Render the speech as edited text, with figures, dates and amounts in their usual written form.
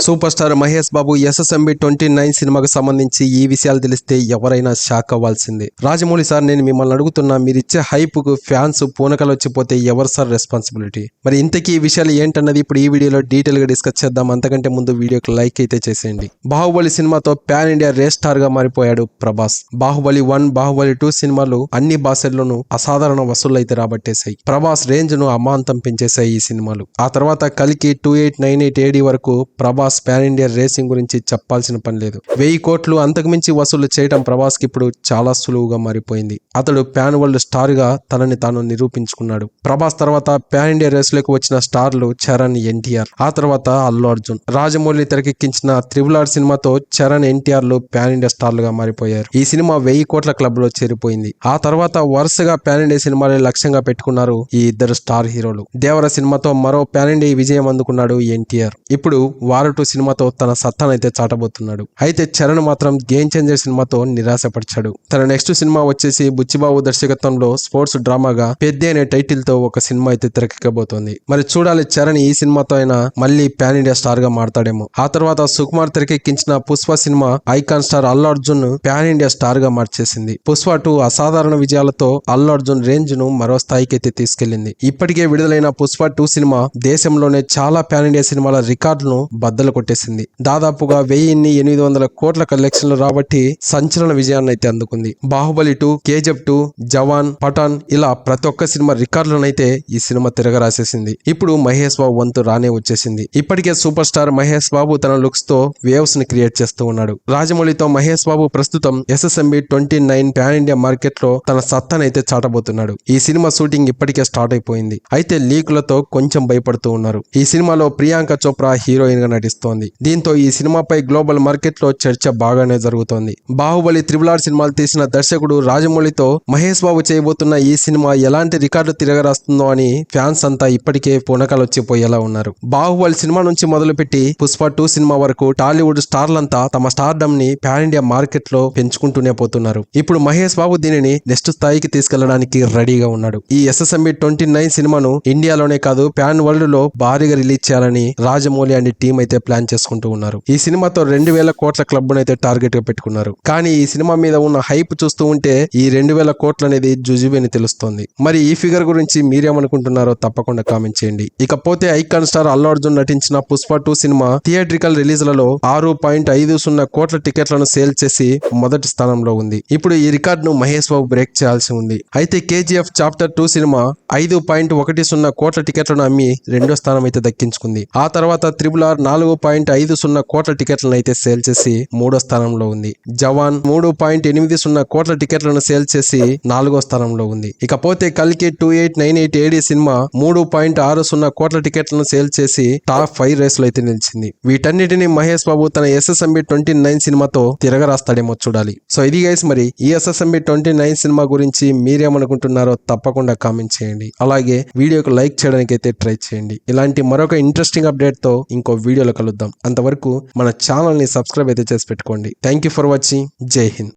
Super star Mahesh Babu SSMB 29 సినిమాకు సంబంధించి ఈ విషయాలు తెలిస్తే ఎవరైనా షాక్ అవ్వాల్సిందే. రాజమౌళి సార్, నేను మిమ్మల్ని అడుగుతున్నా, మీరిచ్చే హైప్ కు ఫ్యాన్స్ పూనకలు వచ్చిపోతే ఎవరు సార్ రెస్పాన్సిబిలిటీ? మరి ఇంతకీ ఈ విషయాలు ఏంటన్నది ఇప్పుడు ఈ వీడియోలో డీటెయిల్ గా డిస్కస్ చేద్దాం. అంతకంటే ముందు వీడియోకి లైక్ అయితే చేసేయండి. బాహుబలి సినిమాతో పాన్ ఇండియా రేస్ స్టార్ గా మారిపోయాడు ప్రభాస్. బాహుబలి 1, బాహుబలి 2 సినిమాలు అన్ని భాషల్లోనూ అసాధారణ వసూళ్లు అయితే రాబట్టేశాయి. ప్రభాస్ రేంజ్ ను అమాంతం పెంచేశాయి ఈ సినిమాలు. ఆ తర్వాత కలికి 2898 AD వరకు ప్రభాస్ పాన్ ఇండియా రేసింగ్ గురించి చెప్పాల్సిన పని లేదు. 1000 కోట్లు అంతకుమించి వసూలు చేయడం ప్రభాస్ కి ఇప్పుడు చాలా సులువుగా మారిపోయింది. అతడు పాన్ వరల్డ్ స్టార్ గా తనని తాను నిరూపించుకున్నాడు. ప్రభాస్ తర్వాత పాన్ ఇండియా రేస్ లోకి వచ్చిన స్టార్లు చరణ్, ఎన్టీఆర్, ఆ తర్వాత అల్లు అర్జున్. రాజమౌళి తెరకెక్కించిన RRR సినిమాతో చరణ్, ఎన్టీఆర్ లు పాన్ ఇండియా స్టార్లుగా మారిపోయారు. ఈ సినిమా 1000 కోట్ల క్లబ్ లో చేరిపోయింది. ఆ తర్వాత వరుసగా పాన్ ఇండియా సినిమాలే లక్ష్యంగా పెట్టుకున్నారు ఈ ఇద్దరు స్టార్ హీరోలు. దేవర సినిమాతో మరో పాన్ ఇండియా విజయం అందుకున్నాడు ఎన్టీఆర్. ఇప్పుడు వార్ 2 సినిమాతో తన సత్తానైతే చాటబోతున్నాడు. అయితే చరణ్ మాత్రం గేమ్ చేంజర్ సినిమాతో నిరాశపరిచాడు. తన నెక్స్ట్ సినిమా వచ్చేసి బుచ్చిబాబు దర్శకత్వంలో స్పోర్ట్స్ డ్రామాగా పెద్ద అనే టైటిల్ తో ఒక సినిమా అయితే తెరకెక్కబోతోంది. మరి చూడాలి చరణ్ ఈ సినిమాతో అయినా మళ్ళీ పాన్ ఇండియా స్టార్ గా మారతాడేమో. ఆ తర్వాత సుకుమార్ తెరకెక్కించిన Pushpa cinema icon star Allu Arjun pan India star గా మార్చేసింది. పుష్ప 2 అసాధారణ విజయాలతో అల్లు అర్జున్ రేంజ్ ను మరో స్థాయికి అయితే తీసుకెళ్లింది. ఇప్పటికే విడుదలైన పుష్ప 2 సినిమా దేశంలోనే చాలా పాన్ ఇండియా సినిమాల రికార్డులను బద్దలు కొట్టేసింది. దాదాపుగా 1800 కోట్ల కలెక్షన్లు రాబట్టి సంచలన విజయాన్ని అయితే అందుకుంది. బాహుబలి 2, KGF 2, జవాన్, పఠాన్ ఇలా ప్రతి ఒక్క సినిమా రికార్డులనైతే ఈ సినిమా తిరగరాసేసింది. ఇప్పుడు మహేష్ బాబు వంతు రానే వచ్చేసింది. ఇప్పటికే సూపర్ స్టార్ మహేష్ బాబు తన లుక్స్ తో వేవ్స్ ని క్రియేట్ చేస్తూ ఉన్నాడు. రాజమౌళితో మహేష్ బాబు ప్రస్తుతం ఎస్ఎస్ఎంబి 29 పాన్ ఇండియా మార్కెట్ లో తన సత్తానైతే చాటబోతున్నాడు. ఈ సినిమా షూటింగ్ ఇప్పటికే స్టార్ట్ అయిపోయింది. అయితే లీకులతో కొంచెం భయపడుతూ ఉన్నారు. ఈ సినిమాలో ప్రియాంక చోప్రా హీరోయిన్ గా నటిస్తోంది. దీంతో ఈ సినిమాపై గ్లోబల్ మార్కెట్ లో చర్చ బాగానే జరుగుతోంది. బాహుబలి RRR సినిమాలు తీసిన దర్శకుడు రాజమౌళితో మహేష్ బాబు చేయబోతున్న ఈ సినిమా ఎలాంటి రికార్డు తిరగరాస్తుందో అని ఫ్యాన్స్ అంతా ఇప్పటికే పూనకాలు వచ్చిపోయేలా ఉన్నారు. బాహుబలి సినిమా నుంచి మొదలుపెట్టి పుష్ప 2 సినిమా వరకు టాలీవుడ్ స్టార్లంతా తమ స్టార్డమ్ ని పాన్ ఇండియా మార్కెట్ లో పెంచుకుంటూనే పోతున్నారు. ఇప్పుడు మహేష్ బాబు దీనిని నెక్స్ట్ స్థాయికి తీసుకెళ్లడానికి రెడీగా ఉన్నాడు. ఈ ఎస్ఎస్ఎంబి 29 సినిమాను ఇండియాలోనే కాదు పాన్ వరల్డ్ లో భారీగా రిలీజ్ చేయాలని రాజమౌళి అండ్ టీం అయితే ప్లాన్ చేసుకుంటూ ఉన్నారు. ఈ సినిమాతో 2000 కోట్ల క్లబ్ అయితే టార్గెట్ గా పెట్టుకున్నారు. కానీ ఈ సినిమా మీద ఉన్న హైప్ చూస్తూ ఉంటే ఈ 2000 కోట్లు అనేది జుజుబి అని తెలుస్తోంది. మరి ఈ ఫిగర్ గురించి మీరేమనుకుంటున్నారో తప్పకుండా కామెంట్ చేయండి. ఇకపోతే ఐకాన్ స్టార్ అల్లు అర్జున్ నటించిన పుష్ప 2 సినిమా థియేట్రికల్ రిలీజ్లలో 6.50 కోట్ల టికెట్లను సేల్ చేసి మొదటి స్థానంలో ఉంది. ఇప్పుడు ఈ రికార్డ్ ను మహేష్ బాబు బ్రేక్ చేయాల్సి ఉంది. అయితే KGF చాప్టర్ 2 సినిమా 5.10 కోట్ల టికెట్లను అమ్మి రెండో స్థానం అయితే దక్కించుకుంది. ఆ తర్వాత RRR 4.50 కోట్ల టికెట్లను అయితే సేల్ చేసి మూడో స్థానంలో ఉంది. జవాన్ 3.80 కోట్ల టికెట్లను సేల్ చేసి 4వ స్థానంలో ఉంది. ఇకపోతే కల్కి 2898 AD సినిమా 3.60 కోట్ల టికెట్లను సేల్ చేసి టాప్ 5 రేసులు అయితే నిలిచింది. వీటన్నిటిని మహేష్ బాబు తన ఎస్ఎస్ఎంబి 29 సినిమాతో తిరగరాస్తాడేమో చూడాలి. సో ఇది గైస్, మరి ఈ ఎస్ఎస్ఎంబి 29 సినిమా గురించి మీరేమనుకుంటున్నారో తప్పకుండా కామెంట్ చేయండి. అలాగే వీడియోకి లైక్ చేయడానికి అయితే ట్రై చేయండి. ఇలాంటి మరొక ఇంట్రెస్టింగ్ అప్డేట్ తో ఇంకో వీడియోలో కలుద్దాం. అంతవరకు మన ఛానల్ ని సబ్స్క్రైబ్ అయితే చేసి పెట్టుకోండి. Thank you for watching. జై హింద్.